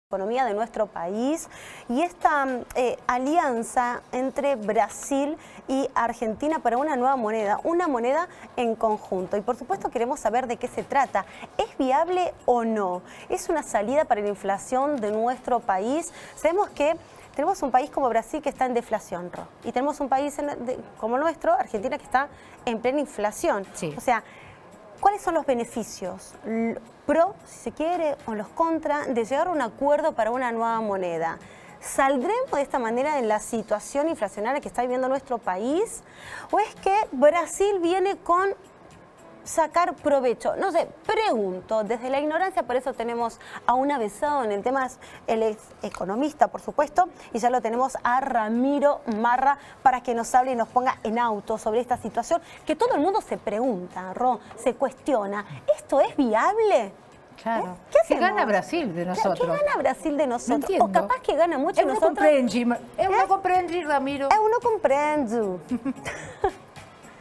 Economía de nuestro país y esta alianza entre Brasil y Argentina para una nueva moneda en conjunto. Y por supuesto queremos saber de qué se trata. ¿Es viable o no? ¿Es una salida para la inflación de nuestro país? Sabemos que tenemos un país como Brasil que está en deflación, Ro, y tenemos un país como nuestro, Argentina, que está en plena inflación. Sí. O sea, ¿cuáles son los beneficios pro, si se quiere, o los contra de llegar a un acuerdo para una nueva moneda? ¿Saldremos de esta manera de la situación inflacionaria que está viviendo nuestro país? ¿O es que Brasil viene con sacar provecho? No sé, pregunto, desde la ignorancia, por eso tenemos a un avesado en el tema, él es economista, por supuesto, y ya lo tenemos a Ramiro Marra para que nos hable y nos ponga en auto sobre esta situación que todo el mundo se pregunta, Ro, se cuestiona. ¿Esto es viable? Claro. ¿Qué gana Brasil de nosotros? ¿Qué gana Brasil de nosotros? No entiendo. O capaz que gana mucho Eu não nosotros. Eu não compreendi, Ramiro. Eu no comprendo.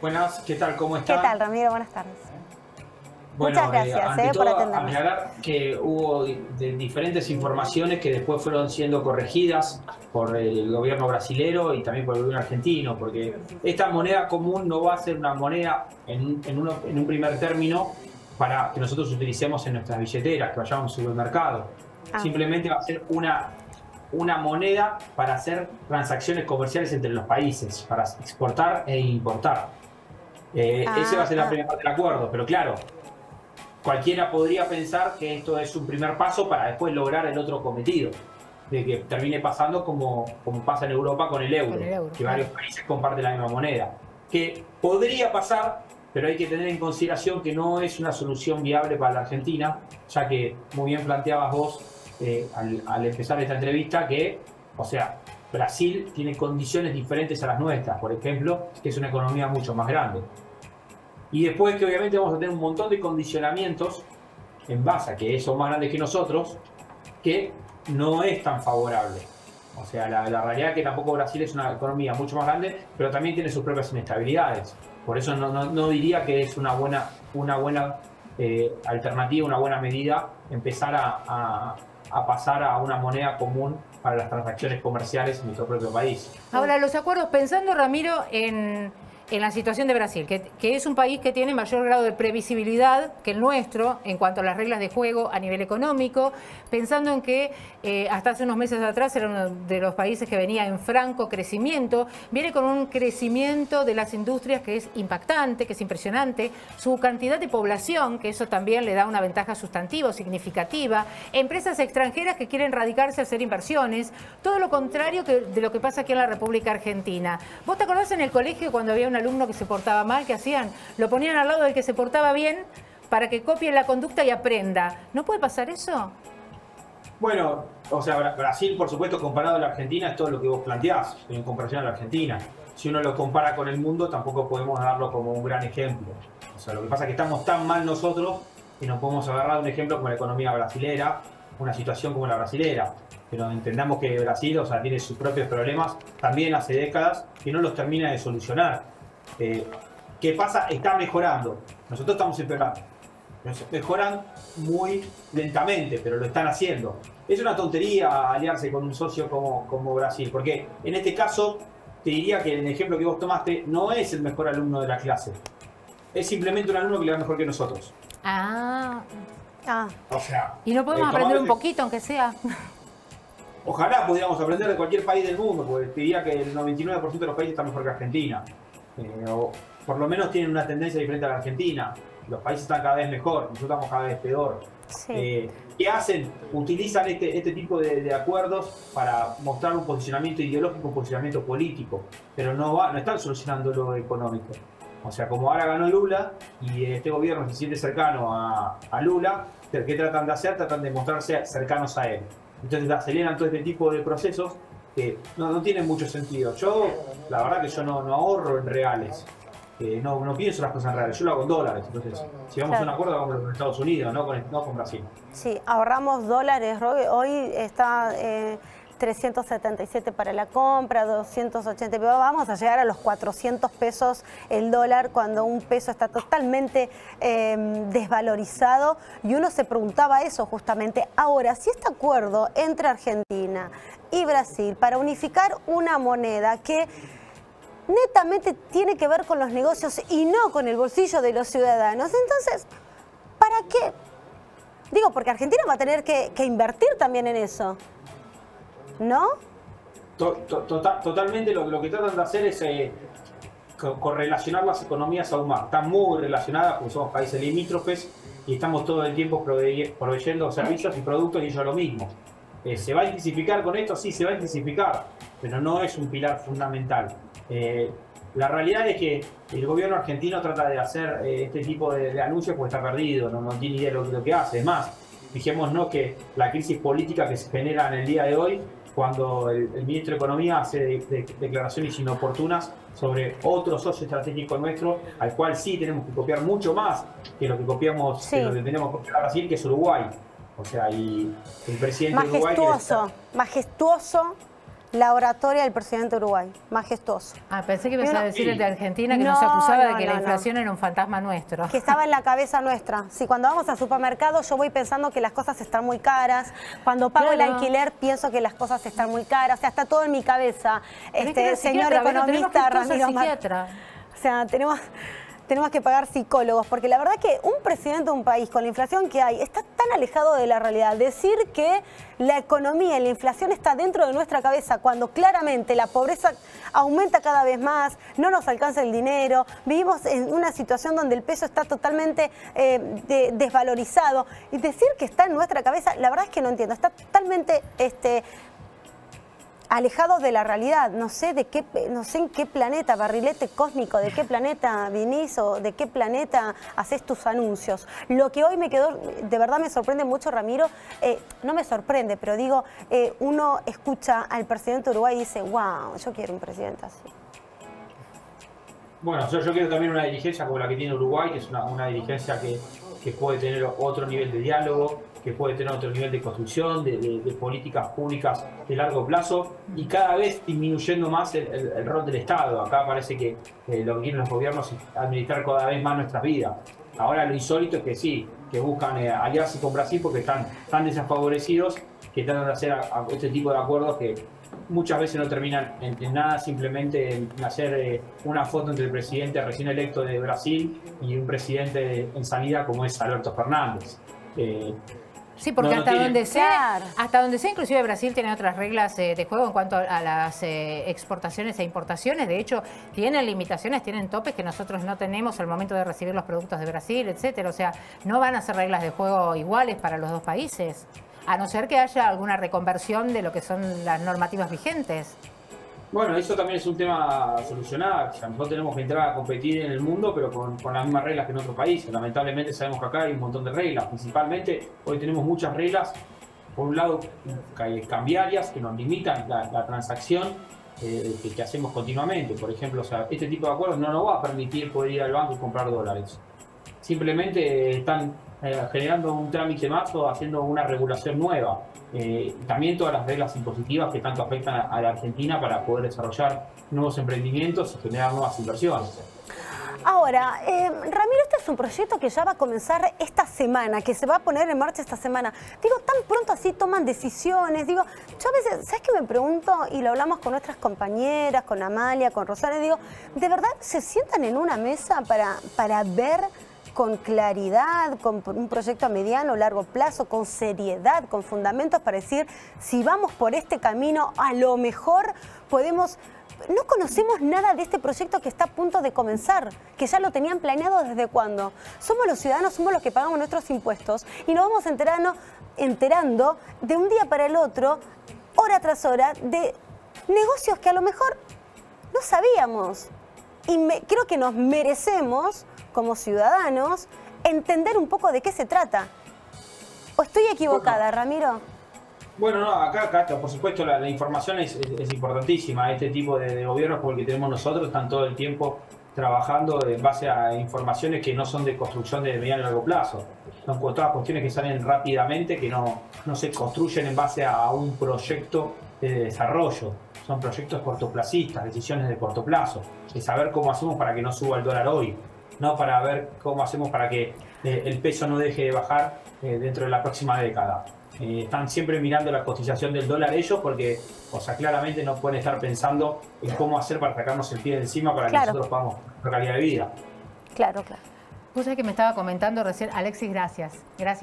Buenas, ¿qué tal? ¿Cómo ¿Qué están? tal, Ramiro? Buenas tardes. Bueno, Muchas gracias ante por todo, atendernos. aclarar que hubo diferentes informaciones que después fueron siendo corregidas por el gobierno brasilero y también por el gobierno argentino, porque esta moneda común no va a ser una moneda en un primer término para que nosotros utilicemos en nuestras billeteras, que vayamos al supermercado. Simplemente va a ser una moneda para hacer transacciones comerciales entre los países, para exportar e importar. Ese va a ser la primera parte del acuerdo, pero claro, cualquiera podría pensar que esto es un primer paso para después lograr el otro cometido, de que termine pasando como pasa en Europa con el euro, que varios países comparten la misma moneda. Que podría pasar, pero hay que tener en consideración que no es una solución viable para la Argentina, ya que muy bien planteabas vos al empezar esta entrevista que, o sea, Brasil tiene condiciones diferentes a las nuestras, por ejemplo, que es una economía mucho más grande. Y después que obviamente vamos a tener un montón de condicionamientos en base a que ellos son más grandes que nosotros, que no es tan favorable. O sea, la realidad es que tampoco Brasil es una economía mucho más grande, pero también tiene sus propias inestabilidades. Por eso no diría que es una buena alternativa, una buena medida empezar a pasar a una moneda común para las transacciones comerciales en nuestro propio país. Ahora, los acuerdos, pensando, Ramiro, en la situación de Brasil, que es un país que tiene mayor grado de previsibilidad que el nuestro en cuanto a las reglas de juego a nivel económico, pensando en que hasta hace unos meses atrás era uno de los países que venía en franco crecimiento, viene con un crecimiento de las industrias que es impactante, que es impresionante, su cantidad de población, que eso también le da una ventaja sustantiva o significativa, empresas extranjeras que quieren radicarse a hacer inversiones, todo lo contrario de lo que pasa aquí en la República Argentina. ¿Vos te acordás en el colegio cuando había un alumno que se portaba mal, que hacían? Lo ponían al lado del que se portaba bien para que copie la conducta y aprenda. ¿No puede pasar eso? Bueno, o sea, Brasil, por supuesto, comparado a la Argentina, es todo lo que vos planteás en comparación a la Argentina. Si uno lo compara con el mundo, tampoco podemos darlo como un gran ejemplo. O sea, lo que pasa es que estamos tan mal nosotros y no podemos agarrar un ejemplo como la economía brasilera, una situación como la brasilera. Pero entendamos que Brasil, o sea, tiene sus propios problemas también hace décadas que no los termina de solucionar. ¿Qué pasa? Está mejorando. Nosotros estamos empeorando. Mejoran muy lentamente, pero lo están haciendo. Es una tontería aliarse con un socio como Brasil, porque en este caso te diría que el ejemplo que vos tomaste no es el mejor alumno de la clase. Es simplemente un alumno que le va mejor que nosotros. O sea, ¿y no podemos aprender un poquito, aunque sea? Ojalá pudiéramos aprender de cualquier país del mundo, porque te diría que el 99% de los países están mejor que Argentina. O por lo menos tienen una tendencia diferente a la Argentina. Los países están cada vez mejor, nosotros estamos cada vez peor. Sí. ¿Qué hacen? Utilizan este tipo de acuerdos para mostrar un posicionamiento ideológico, un posicionamiento político, pero no están solucionando lo económico. O sea, como ahora ganó Lula y este gobierno se siente cercano a Lula, ¿qué tratan de hacer? Tratan de mostrarse cercanos a él. Entonces aceleran todo este tipo de procesos que no tienen mucho sentido. La verdad que yo no ahorro en reales. No pienso las cosas en reales, yo lo hago en dólares. Entonces, si vamos a un acuerdo, hagámoslo con Estados Unidos, no con Brasil. Sí, ahorramos dólares. Hoy está 377 para la compra, 280, vamos a llegar a los 400 pesos el dólar cuando un peso está totalmente desvalorizado, y uno se preguntaba eso justamente. Ahora, si este acuerdo entre Argentina y Brasil para unificar una moneda que netamente tiene que ver con los negocios y no con el bolsillo de los ciudadanos, entonces, ¿para qué? Digo, porque Argentina va a tener que invertir también en eso, ¿no? Totalmente lo que tratan de hacer es correlacionar las economías aún más. Están muy relacionadas porque somos países limítrofes y estamos todo el tiempo proveyendo servicios y productos, y ellos lo mismo. ¿Se va a intensificar con esto? Sí, se va a intensificar, pero no es un pilar fundamental. La realidad es que el gobierno argentino trata de hacer este tipo de anuncios porque está perdido, no tiene idea de lo que hace. Es más, fijémonos que la crisis política que se genera en el día de hoy, cuando el ministro de Economía hace declaraciones inoportunas sobre otro socio estratégico nuestro, al cual sí tenemos que copiar mucho más que lo que copiamos, sí, que lo que tenemos que copiar a Brasil, que es Uruguay. O sea, y el presidente de Uruguay... Majestuoso la oratoria del presidente de Uruguay, majestuoso. Pensé que ibas a decir el de Argentina, que nos acusaba de que la inflación era un fantasma nuestro. Que estaba en la cabeza nuestra. Si cuando vamos al supermercado yo voy pensando que las cosas están muy caras, cuando pago el alquiler pienso que las cosas están muy caras, o sea, está todo en mi cabeza. Señor economista Ramiro Martínez. O sea, tenemos que pagar psicólogos, porque la verdad que un presidente de un país con la inflación que hay está tan alejado de la realidad. Decir que la economía y la inflación está dentro de nuestra cabeza cuando claramente la pobreza aumenta cada vez más, no nos alcanza el dinero, vivimos en una situación donde el peso está totalmente desvalorizado, y decir que está en nuestra cabeza, la verdad es que no entiendo, está totalmente... alejado de la realidad. No sé en qué planeta, barrilete cósmico, de qué planeta vinís o de qué planeta haces tus anuncios. Lo que hoy me quedó, de verdad me sorprende mucho, Ramiro, no me sorprende, pero digo, uno escucha al presidente de Uruguay y dice, wow, yo quiero un presidente así. Bueno, yo quiero también una dirigencia como la que tiene Uruguay, que es una dirigencia que puede tener otro nivel de diálogo, que puede tener otro nivel de construcción, de políticas públicas de largo plazo, y cada vez disminuyendo más el rol del Estado. Acá parece que lo que quieren los gobiernos es administrar cada vez más nuestras vidas. Ahora lo insólito es que sí, que buscan aliarse con Brasil porque están tan desfavorecidos que tratan de hacer este tipo de acuerdos que muchas veces no terminan en nada, simplemente en hacer una foto entre el presidente recién electo de Brasil y un presidente en sanidad como es Alberto Fernández. Sí, porque hasta donde sea, inclusive Brasil tiene otras reglas de juego en cuanto a las exportaciones e importaciones. De hecho, tienen limitaciones, tienen topes que nosotros no tenemos al momento de recibir los productos de Brasil, etcétera. O sea, no van a ser reglas de juego iguales para los dos países, a no ser que haya alguna reconversión de lo que son las normativas vigentes. Bueno, eso también es un tema a solucionar. O sea, nosotros tenemos que entrar a competir en el mundo, pero con las mismas reglas que en otros países. Lamentablemente sabemos que acá hay un montón de reglas. Principalmente, hoy tenemos muchas reglas, por un lado, cambiarias, que nos limitan la transacción que hacemos continuamente. Por ejemplo, o sea, este tipo de acuerdos no nos va a permitir poder ir al banco y comprar dólares. Simplemente están generando un trámite más o haciendo una regulación nueva. También todas las reglas impositivas que tanto afectan a la Argentina para poder desarrollar nuevos emprendimientos y generar nuevas inversiones. Ahora, Ramiro, este es un proyecto que ya va a comenzar esta semana, que se va a poner en marcha esta semana. Digo, tan pronto así toman decisiones. Digo, yo a veces, ¿sabes qué me pregunto? Y lo hablamos con nuestras compañeras, con Amalia, con Rosario. Digo, ¿de verdad se sientan en una mesa para ver con claridad, con un proyecto a mediano o largo plazo, con seriedad, con fundamentos para decir, si vamos por este camino, a lo mejor podemos... No conocemos nada de este proyecto que está a punto de comenzar, que ya lo tenían planeado desde cuándo. Somos los ciudadanos, somos los que pagamos nuestros impuestos y nos vamos enterando de un día para el otro, hora tras hora, de negocios que a lo mejor no sabíamos. Y creo que nos merecemos, como ciudadanos, entender un poco de qué se trata. ¿O estoy equivocada, Ramiro? Bueno, no, acá por supuesto la información es importantísima. Este tipo de gobiernos como el que tenemos nosotros están todo el tiempo trabajando en base a informaciones que no son de construcción de mediano y largo plazo. Son todas cuestiones que salen rápidamente, que no se construyen en base a un proyecto de desarrollo, son proyectos cortoplacistas, decisiones de corto plazo, de saber cómo hacemos para que no suba el dólar hoy, no para ver cómo hacemos para que el peso no deje de bajar dentro de la próxima década. Están siempre mirando la cotización del dólar ellos porque, o sea, claramente no pueden estar pensando en cómo hacer para sacarnos el pie de encima para que nosotros podamos tener calidad de vida. Claro, claro. Vos sabés que me estaba comentando recién, Alexis, gracias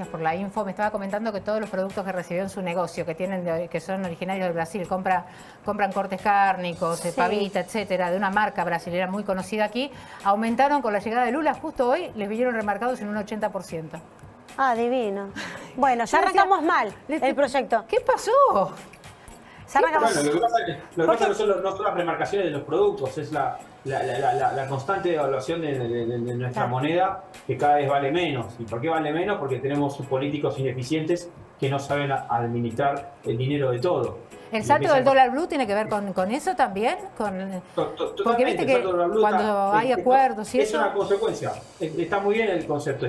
por la info, me estaba comentando que todos los productos que recibió en su negocio, que son originarios del Brasil, compran cortes cárnicos, pavita, etcétera, de una marca brasilera muy conocida aquí, aumentaron con la llegada de Lula, justo hoy les vinieron remarcados en un 80%. Ah, divino. Bueno, ya arrancamos mal el proyecto. ¿Qué pasó? Bueno, lo que pasa es que no son las remarcaciones de los productos, es la constante devaluación de nuestra moneda, que cada vez vale menos. ¿Y por qué vale menos? Porque tenemos políticos ineficientes que no saben administrar el dinero de todo. ¿El salto del dólar blue tiene que ver con eso también? Porque viste que cuando hay acuerdos y eso... Es una consecuencia, está muy bien el concepto,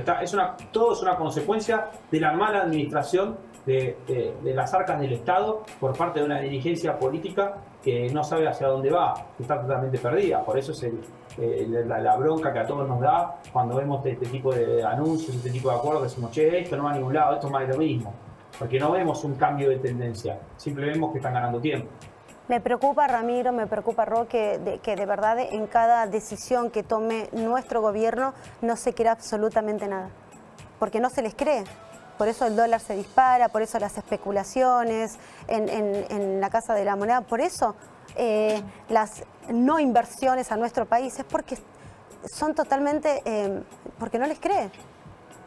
todo es una consecuencia de la mala administración de las arcas del Estado por parte de una dirigencia política que no sabe hacia dónde va, que está totalmente perdida. Por eso es la bronca que a todos nos da cuando vemos este tipo de anuncios, este tipo de acuerdos, decimos, che, esto no va a ningún lado, esto es más de lo mismo. Porque no vemos un cambio de tendencia, simplemente vemos que están ganando tiempo. Me preocupa, Ramiro, me preocupa, Roque, que de verdad en cada decisión que tome nuestro gobierno no se crea absolutamente nada, porque no se les cree. Por eso el dólar se dispara, por eso las especulaciones en la Casa de la Moneda, por eso las no inversiones a nuestro país, es porque son totalmente, porque no les cree,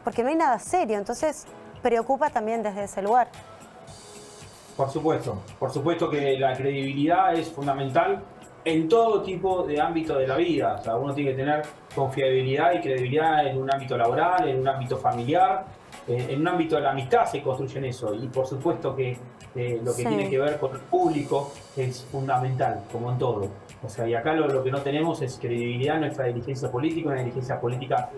porque no hay nada serio, entonces preocupa también desde ese lugar. Por supuesto que la credibilidad es fundamental en todo tipo de ámbito de la vida. O sea, uno tiene que tener confiabilidad y credibilidad en un ámbito laboral, en un ámbito familiar, en un ámbito de la amistad se construyen eso. Y por supuesto que lo que tiene que ver con el público es fundamental, como en todo. O sea, y acá lo que no tenemos es credibilidad en nuestra dirigencia política, una dirigencia política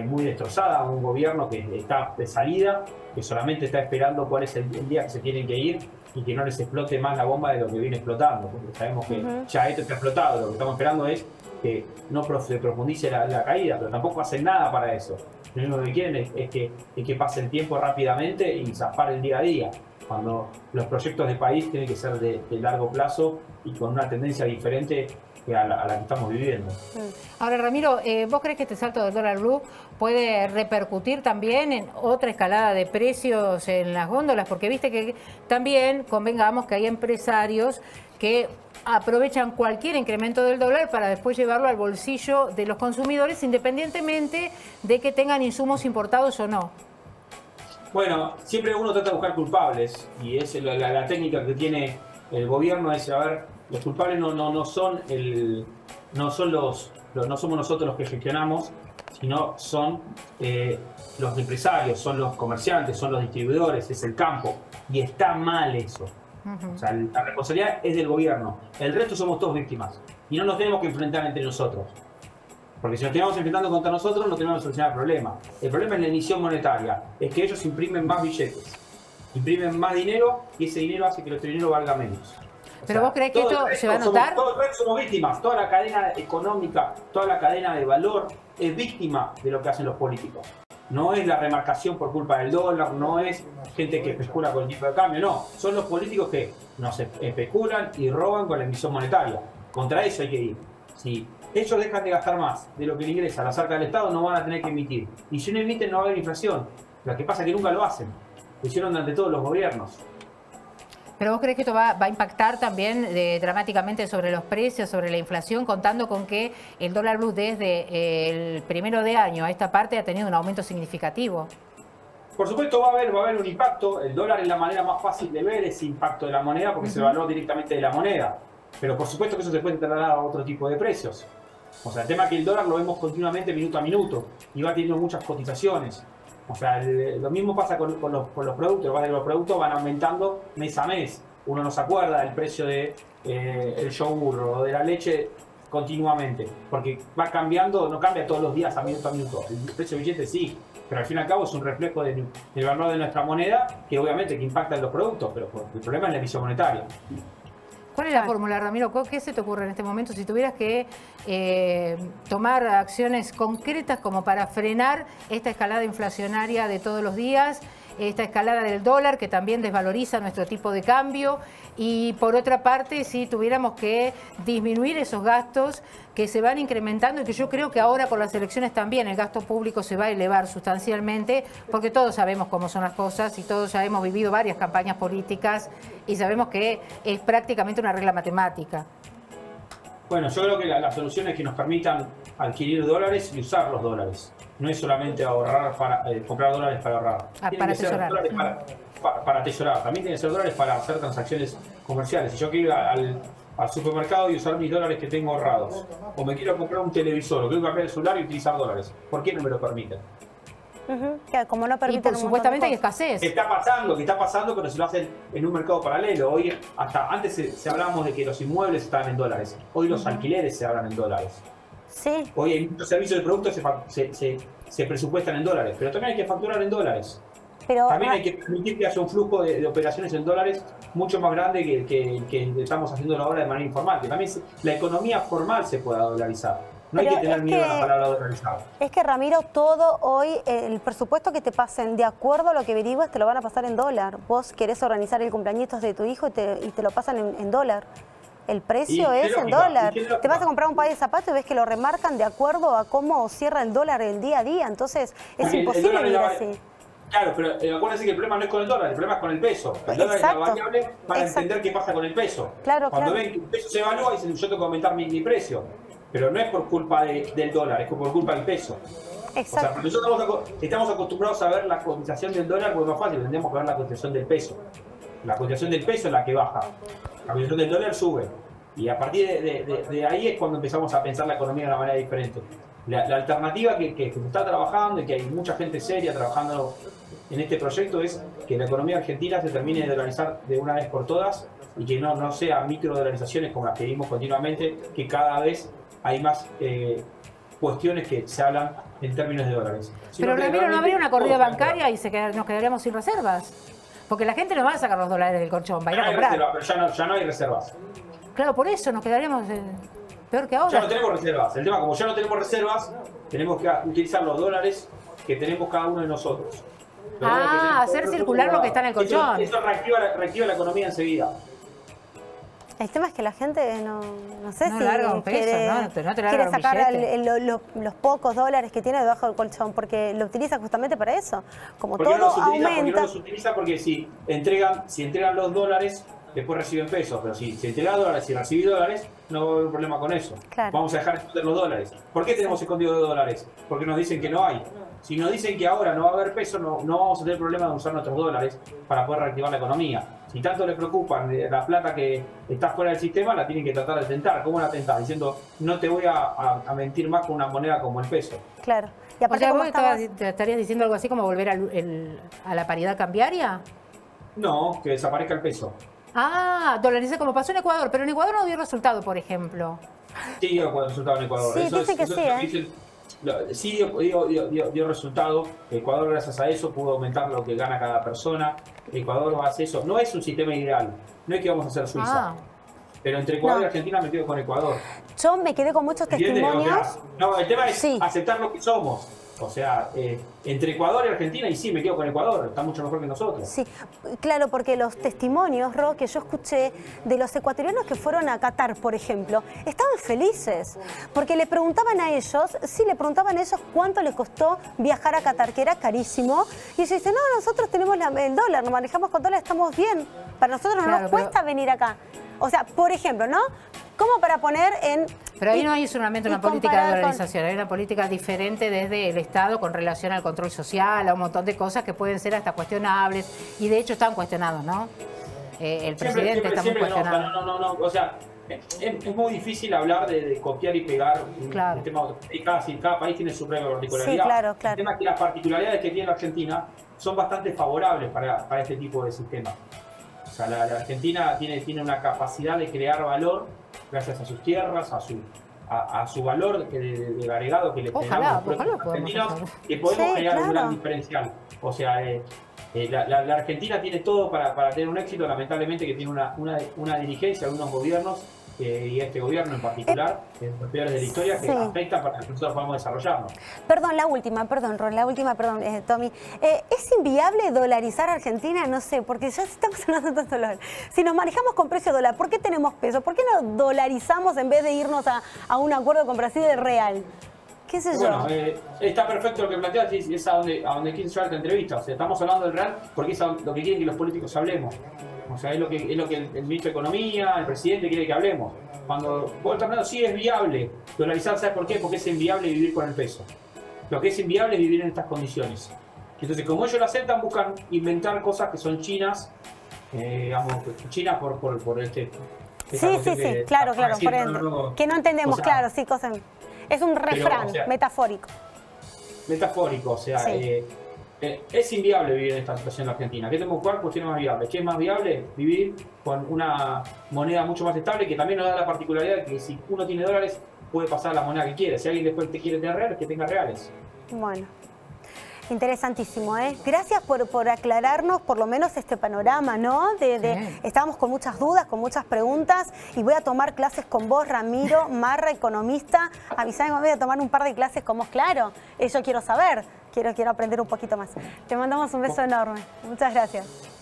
muy destrozada, un gobierno que está de salida, que solamente está esperando cuál es el día que se tienen que ir y que no les explote más la bomba de lo que viene explotando, porque sabemos que ya esto está explotado, lo que estamos esperando es que no se profundice la caída, pero tampoco hacen nada para eso. Lo único que quieren es que pase el tiempo rápidamente y zafar el día a día, cuando los proyectos de país tienen que ser de largo plazo y con una tendencia diferente a la que estamos viviendo. Ahora, Ramiro, ¿vos crees que este salto del dólar blue puede repercutir también en otra escalada de precios en las góndolas? Porque viste que también convengamos que hay empresarios que aprovechan cualquier incremento del dólar para después llevarlo al bolsillo de los consumidores, independientemente de que tengan insumos importados o no. Bueno, siempre uno trata de buscar culpables y es la técnica que tiene el gobierno, es, a ver, los culpables no somos nosotros los que gestionamos, sino son los empresarios, son los comerciantes, son los distribuidores, es el campo. Y está mal eso. O sea, la responsabilidad es del gobierno. El resto somos todos víctimas. Y no nos tenemos que enfrentar entre nosotros. Porque si nos tenemos enfrentando contra nosotros, no tenemos que solucionar el problema. El problema es la emisión monetaria. Es que ellos imprimen más billetes, imprimen más dinero y ese dinero hace que nuestro dinero valga menos. ¿Pero vos creés que esto se va a notar? Todos somos víctimas. Toda la cadena económica, toda la cadena de valor es víctima de lo que hacen los políticos. No es la remarcación por culpa del dólar, no es gente que especula con el tipo de cambio, no. Son los políticos que nos especulan y roban con la emisión monetaria. Contra eso hay que ir. Si ellos dejan de gastar más de lo que le ingresa a las arcas del Estado, no van a tener que emitir. Y si no emiten, no va a haber inflación. Lo que pasa es que nunca lo hacen. Lo hicieron durante todos los gobiernos. ¿Pero vos crees que esto va a impactar también dramáticamente sobre los precios, sobre la inflación, contando con que el dólar blue desde el 1 de año a esta parte ha tenido un aumento significativo? Por supuesto va a haber un impacto. El dólar es la manera más fácil de ver ese impacto de la moneda porque se evaluó directamente de la moneda. Pero por supuesto que eso se puede trasladar a otro tipo de precios. O sea, el tema es que el dólar lo vemos continuamente minuto a minuto y va teniendo muchas cotizaciones. O sea, lo mismo pasa con los productos. Lo que pasa es que los productos van aumentando mes a mes. Uno no se acuerda del precio del yogur o de la leche continuamente. Porque va cambiando, no cambia todos los días a minuto. El precio del billete sí, pero al fin y al cabo es un reflejo del valor de nuestra moneda que obviamente que impacta en los productos, pero el problema es la emisión monetaria. ¿Cuál es la fórmula, Ramiro? ¿Qué se te ocurre en este momento si tuvieras que tomar acciones concretas como para frenar esta escalada inflacionaria de todos los días, esta escalada del dólar que también desvaloriza nuestro tipo de cambio? Y por otra parte, si tuviéramos que disminuir esos gastos que se van incrementando y que yo creo que ahora con las elecciones también el gasto público se va a elevar sustancialmente, porque todos sabemos cómo son las cosas y todos ya hemos vivido varias campañas políticas y sabemos que es prácticamente una regla matemática. Bueno, yo creo que la solución es que nos permitan adquirir dólares y usar los dólares. No es solamente ahorrar para comprar dólares para ahorrar. Para atesorar. Para atesorar. También tienen que ser dólares para hacer transacciones comerciales. Si yo quiero ir al supermercado y usar mis dólares que tengo ahorrados, o me quiero comprar un televisor, o quiero cambiar el celular y utilizar dólares, ¿por qué no me lo permiten? Como no permiten, y por supuestamente hay escasez. ¿Qué está pasando? Pero se lo hacen en un mercado paralelo. Hoy, hasta antes se hablábamos de que los inmuebles estaban en dólares. Hoy los alquileres se hablan en dólares. Sí. Hoy hay muchos servicios de productos que se presupuestan en dólares, pero también hay que facturar en dólares. Pero, también hay que permitir que haya un flujo de operaciones en dólares mucho más grande que estamos haciéndolo ahora de manera informal. Que también la economía formal se pueda dolarizar. No hay que tener miedo a la palabra dolarizada. Es que, Ramiro, todo hoy, el presupuesto que te pasen, de acuerdo a lo que averigues, te lo van a pasar en dólar. Vos querés organizar el cumpleaños de tu hijo y te lo pasan en dólar. El precio es en dólar. Te vas a comprar un par de zapatos y ves que lo remarcan de acuerdo a cómo cierra el dólar el día a día. Entonces, es imposible vivir así. Claro, pero acuérdense que el problema no es con el dólar, el problema es con el peso. El dólar es la variable para entender qué pasa con el peso. Cuando ven que el peso se evalúa, dicen yo tengo que aumentar mi precio. Pero no es por culpa del dólar, es por culpa del peso. Exacto. O sea, porque nosotros estamos acostumbrados a ver la cotización del dólar, porque es más fácil, tendríamos que ver la cotización del peso. La cotización del peso es la que baja, la cotización del dólar sube. Y a partir de ahí es cuando empezamos a pensar la economía de una manera diferente. La alternativa que se está trabajando y que hay mucha gente seria trabajando en este proyecto es que la economía argentina se termine de dolarizar de una vez por todas y que no sea microdolarizaciones como las que vimos continuamente, que cada vez hay más cuestiones que se hablan en términos de dólares. Pero Ramiro, ¿no habría una corrida bancaria y nos quedaríamos sin reservas? Porque la gente no va a sacar los dólares del colchón, va a ir a comprar. Pero ya no hay reservas. Claro, por eso nos quedaríamos peor que ahora. Ya no tenemos reservas. El tema, como ya no tenemos reservas, tenemos que utilizar los dólares que tenemos cada uno de nosotros. Hacer circular lo que está en el colchón. Eso reactiva la economía enseguida. El tema es que la gente no sé si larga un peso, quiere sacar los pocos dólares que tiene debajo del colchón, porque lo utiliza justamente para eso. Como todo aumenta. Porque no los utiliza porque si entregan los dólares, después reciben pesos, pero si se entrega dólares y recibí dólares, no va a haber un problema con eso. Claro. Vamos a dejar de esconder los dólares. ¿Por qué tenemos escondido de dólares? Porque nos dicen que no hay. Si nos dicen que ahora no va a haber peso, no vamos a tener problema de usar nuestros dólares para poder reactivar la economía. Si tanto les preocupan la plata que está fuera del sistema, la tienen que tratar de tentar. ¿Cómo la tentás? Diciendo, no te voy a mentir más con una moneda como el peso. Claro. Y aparte, o sea, ¿vos estarías diciendo algo así como volver a la paridad cambiaria? No, que desaparezca el peso. Dolarizar como pasó en Ecuador, pero en Ecuador no dio resultado, por ejemplo. Sí, dio resultado en Ecuador. Sí, dicen que sí, Sí dio resultado. Ecuador, gracias a eso, pudo aumentar lo que gana cada persona. Ecuador hace eso. No es un sistema ideal. No es que vamos a hacer Suiza. Pero entre Ecuador y Argentina me quedo con Ecuador. Yo me quedé con muchos testimonios. El tema es aceptar lo que somos. O sea, entre Ecuador y Argentina, y sí, me quedo con Ecuador, está mucho mejor que nosotros. Sí, claro, porque los testimonios, Ro, que yo escuché de los ecuatorianos que fueron a Qatar, por ejemplo, estaban felices, porque le preguntaban a ellos cuánto les costó viajar a Qatar, que era carísimo, y ellos dicen, no, nosotros tenemos el dólar, nos manejamos con dólar, estamos bien, para nosotros no nos cuesta venir acá. O sea, por ejemplo, ¿no? Como para poner en... Pero ahí no hay solamente una política de dolarización, hay una política diferente desde el Estado con relación al control social, a un montón de cosas que pueden ser hasta cuestionables, y de hecho están cuestionados, ¿no? El presidente está muy cuestionado. No, o sea, es muy difícil hablar de copiar y pegar un tema. Cada país tiene su propia particularidad. Sí, claro. El tema es que las particularidades que tiene la Argentina son bastante favorables para este tipo de sistemas. O sea, la Argentina tiene una capacidad de crear valor gracias a sus tierras, a su valor de agregado que le generamos los argentinos, que podemos generar un gran diferencial. O sea, La Argentina tiene todo para tener un éxito, lamentablemente que tiene una dirigencia, algunos gobiernos, y este gobierno en particular, los peores de la historia, que afecta para que nosotros podamos desarrollarnos. Perdón, Tommy. ¿Es inviable dolarizar Argentina? No sé, porque ya estamos hablando de tanto dólar. Si nos manejamos con precio dólar, ¿por qué tenemos peso? ¿Por qué no dolarizamos en vez de irnos a un acuerdo con Brasil de real? ¿Qué sé yo? Bueno, está perfecto lo que planteas, es a donde quise llevar esta entrevista. O sea, estamos hablando del real porque es lo que quieren que los políticos hablemos. O sea, es lo que el ministro de Economía, el presidente quiere que hablemos. Cuando vos estás hablando, sí es viable dolarizar, ¿sabes por qué? Porque es inviable vivir con el peso. Lo que es inviable es vivir en estas condiciones. Entonces, como ellos lo aceptan, buscan inventar cosas que son chinas, digamos, chinas por este... Sí, claro, por ejemplo. Que no entendemos, o sea, claro, sí, cosas... Es un refrán, pero, o sea, metafórico. Metafórico, o sea, sí. Es inviable vivir en esta situación en Argentina. ¿Qué tenemos que buscar? Cuestiones más viables. ¿Qué es más viable? Vivir con una moneda mucho más estable, que también nos da la particularidad de que si uno tiene dólares, puede pasar la moneda que quiere. Si alguien después te quiere tener reales, que tenga reales. Bueno. Interesantísimo, ¿eh? Gracias por aclararnos por lo menos este panorama, ¿no? Estábamos con muchas dudas, con muchas preguntas, y voy a tomar clases con vos, Ramiro Marra, economista. Avisame, voy a tomar un par de clases con vos, claro. Eso quiero saber, quiero aprender un poquito más. Te mandamos un beso enorme. Muchas gracias.